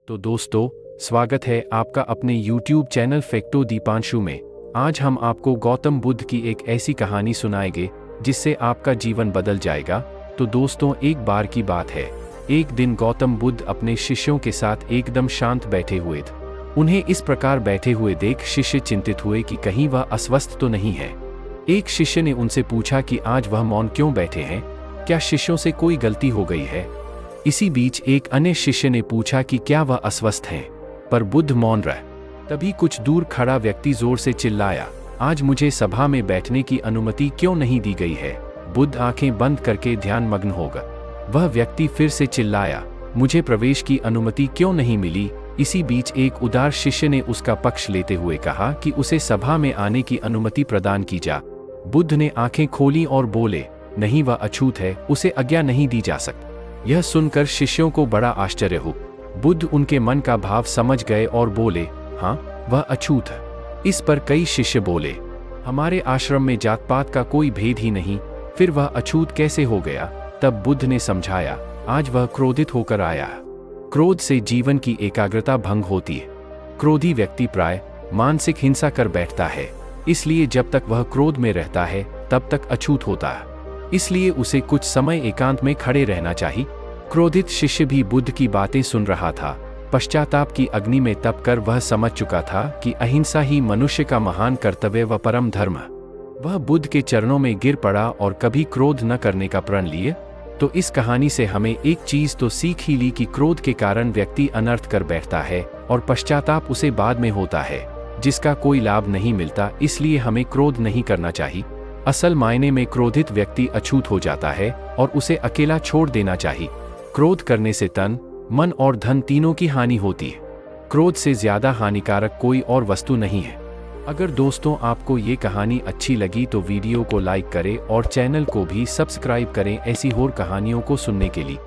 तो दोस्तों, स्वागत है आपका अपने YouTube चैनल फैक्टो दीपांशु में। आज हम आपको गौतम बुद्ध की एक ऐसी कहानी सुनाएंगे जिससे आपका जीवन बदल जाएगा। तो दोस्तों, एक बार की बात है, एक दिन गौतम बुद्ध अपने शिष्यों के साथ एकदम शांत बैठे हुए थे। उन्हें इस प्रकार बैठे हुए देख शिष्य चिंतित हुए कि कहीं वह अस्वस्थ तो नहीं है। एक शिष्य ने उनसे पूछा कि आज वह मौन क्यों बैठे हैं, क्या शिष्यों से कोई गलती हो गई है। इसी बीच एक अन्य शिष्य ने पूछा कि क्या वह अस्वस्थ हैं, पर बुद्ध मौन रहे। तभी कुछ दूर खड़ा व्यक्ति जोर से चिल्लाया, आज मुझे सभा में बैठने की अनुमति क्यों नहीं दी गई है। बुद्ध आंखें बंद करके ध्यान मग्न हो गए। वह व्यक्ति फिर से चिल्लाया, मुझे प्रवेश की अनुमति क्यों नहीं मिली। इसी बीच एक उदार शिष्य ने उसका पक्ष लेते हुए कहा कि उसे सभा में आने की अनुमति प्रदान की जा। बुद्ध ने आंखें खोली और बोले, नहीं, वह अछूत है, उसे आज्ञा नहीं दी जा सकती। यह सुनकर शिष्यों को बड़ा आश्चर्य हुआ। बुद्ध उनके मन का भाव समझ गए और बोले, हाँ, वह अछूत है। इस पर कई शिष्य बोले, हमारे आश्रम में जात पात का कोई भेद ही नहीं, फिर वह अछूत कैसे हो गया। तब बुद्ध ने समझाया, आज वह क्रोधित होकर आया है। क्रोध से जीवन की एकाग्रता भंग होती है। क्रोधी व्यक्ति प्राय मानसिक हिंसा कर बैठता है, इसलिए जब तक वह क्रोध में रहता है तब तक अछूत होता है। इसलिए उसे कुछ समय एकांत में खड़े रहना चाहिए। क्रोधित शिष्य भी बुद्ध की बातें सुन रहा था। पश्चाताप की अग्नि में तप कर वह समझ चुका था कि अहिंसा ही मनुष्य का महान कर्तव्य व परम धर्म है। वह बुद्ध के चरणों में गिर पड़ा और कभी क्रोध न करने का प्रण लिए। तो इस कहानी से हमें एक चीज तो सीख ही ली कि क्रोध के कारण व्यक्ति अनर्थ कर बैठता है और पश्चाताप उसे बाद में होता है, जिसका कोई लाभ नहीं मिलता। इसलिए हमें क्रोध नहीं करना चाहिए। असल मायने में क्रोधित व्यक्ति अछूत हो जाता है और उसे अकेला छोड़ देना चाहिए। क्रोध करने से तन, मन और धन तीनों की हानि होती है। क्रोध से ज्यादा हानिकारक कोई और वस्तु नहीं है। अगर दोस्तों आपको ये कहानी अच्छी लगी तो वीडियो को लाइक करें और चैनल को भी सब्सक्राइब करें ऐसी और कहानियों को सुनने के लिए।